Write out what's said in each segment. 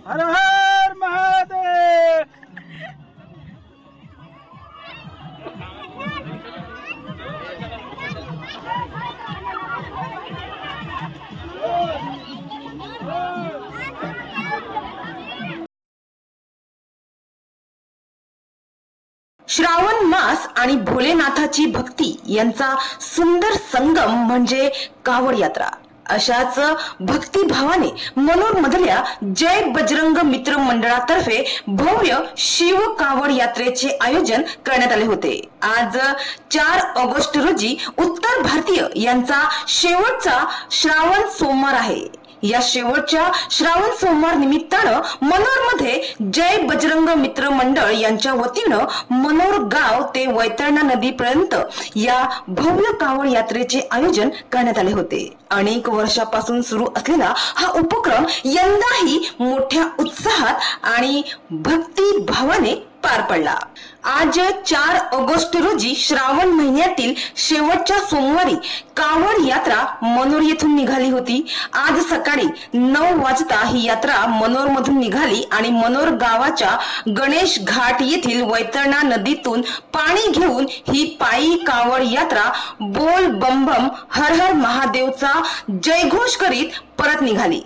हर हर महादेव। श्रावण मास आणि भोलेनाथाची भक्ती यांचा सुंदर संगम म्हणजे कावड यात्रा। अशाच भक्तिभावाने मनोर मधल्या जय बजरंग मित्र मंडळातर्फे भव्य शिव कावड यात्रेचे आयोजन करण्यात आले होते। आज 4 ऑगस्ट रोजी उत्तर भारतीय यांचा शेवटचा श्रावण सोमवार आहे। या शेवटच्या श्रावण सोमवार निमित्तानं मनोरमध्ये जय बजरंग मित्र मंडळ यांच्या वतीनं मनोर गाव ते वैतरणा नदीपर्यंत या भव्य कावड यात्रेचे आयोजन करण्यात आले होते। अनेक वर्षापासून सुरू असलेला हा उपक्रम यंदाही मोठ्या उत्साहात आणि भक्ती भावाने पार पडला। आज 4 ऑगस्ट रोजी श्रावण महिन्यातील शेवटच्या सोमवारी कावड यात्रा मनोर येथून निघाली होती। आज सकाळी 9 वाजता ही यात्रा मनोर मधून निघाली आणि मनोर गावाच्या गणेश घाट येथील वैतरणा नदीतून पाणी घेऊन ही पायी कावड यात्रा बोल बम बम हर हर महादेवचा जयघोष करीत परत निघाली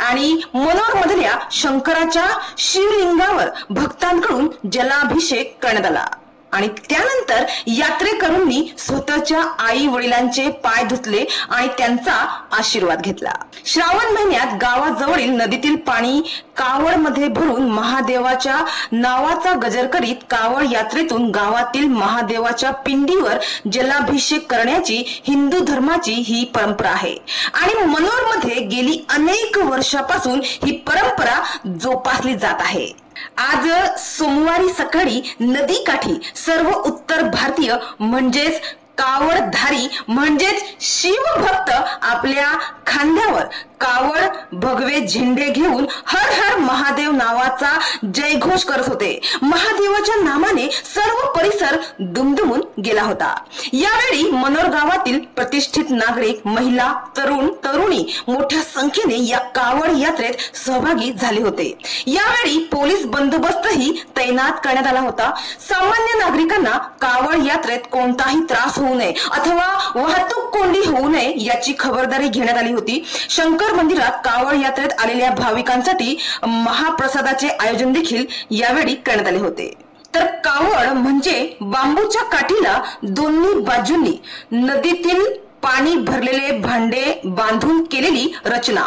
आणि मनोर मधल्या शंकराच्या शिवलिंगावर भक्तांकडून जलाभिषेक करण्यात आला आणि त्यानंतर यात्रेकरूंनी स्वतःच्या आई वडिलांचे पाय धुतले आणि त्यांचा आशीर्वाद घेतला। श्रावण महिन्यात गावाजवळील नदीतील पाणी कावड मध्ये भरून महादेवाच्या नावाचा गजर करीत कावड यात्रेतून गावातील महादेवाच्या पिंडीवर जलाभिषेक करण्याची हिंदू धर्माची ही परंपरा आहे आणि मनोर मध्ये गेली अनेक वर्षापासून ही परंपरा जोपासली जात आहे। आज सोमवारी सकाळी नदीकाठी सर्व उत्तर भारतीय म्हणजेच कावडधारी म्हणजेच शिवभक्त आपल्या खांद्यावर कावड भगवे झेंडे घेऊन हर हर महादेव नावाचा जयघोष करत होते। महादेवाच्या नामाने सर्व परिसर दुमदुमून गेला होता। यावेळी मनोर गावातील प्रतिष्ठित नागरिक, महिला, तरुण तरुणी मोठ्या संख्येने या कावड यात्रेत सहभागी झाले होते। यावेळी पोलीस बंदोबस्तही तैनात करण्यात आला होता। सामान्य नागरिकांना कावड यात्रेत कोणताही त्रास होऊ नये अथवा वाहतूक कोंडी होऊ नये याची खबरदारी घेण्यात आली होती। शंकर मंदिरात कावड यात्रेत आलेल्या भाविकांसाठी महाप्रसादाचे आयोजन देखील यावेळी करण्यात आले होते। तर कावड म्हणजे बांबूच्या काठीला दोन्ही बाजूंनी नदीतील पाणी भरलेले भांडे बांधून केलेली रचना।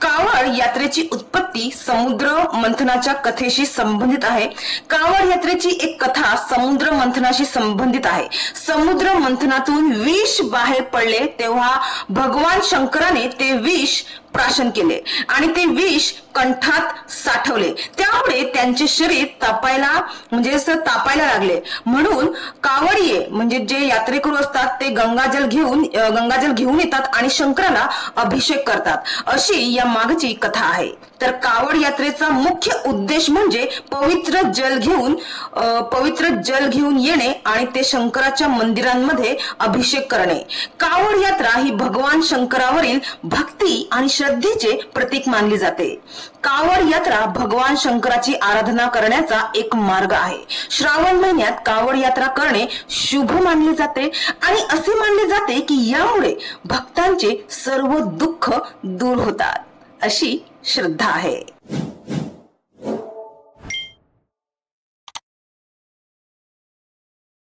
कावड यात्रेची उत्पत्ती समुद्र मंथनाच्या कथेशी संबंधित आहे। कावड यात्रेची एक कथा समुद्र मंथनाशी संबंधित आहे। समुद्र मंथनातून विष बाहेर पडले तेव्हा भगवान शंकराने ते विष प्राशन केले आणि ते विष कंठात साठवले, त्यामुळे त्यांचे शरीर तापायला लागले। म्हणून कावडिये म्हणजे जे यात्रेकरू असतात ते गंगाजल घेऊन येतात आणि शंकराला अभिषेक करतात, अशी या मागची कथा आहे। तर कावड यात्रेचा मुख्य उद्देश म्हणजे पवित्र जल घेऊन येणे आणि ते शंकराच्या मंदिरांमध्ये अभिषेक करणे। कावड यात्रा ही भगवान शंकरावरील भक्ती आणि श्रद्धेचे प्रतीक मानली जाते। कावड यात्रा भगवान शंकराची आराधना करण्याचा एक मार्ग आहे। श्रावण महिन्यात कावड यात्रा करणे शुभ मानले जाते आणि असे मानले जाते की यामुळे भक्तांचे सर्व दुःख दूर होतात, अशी श्रद्धा आहे।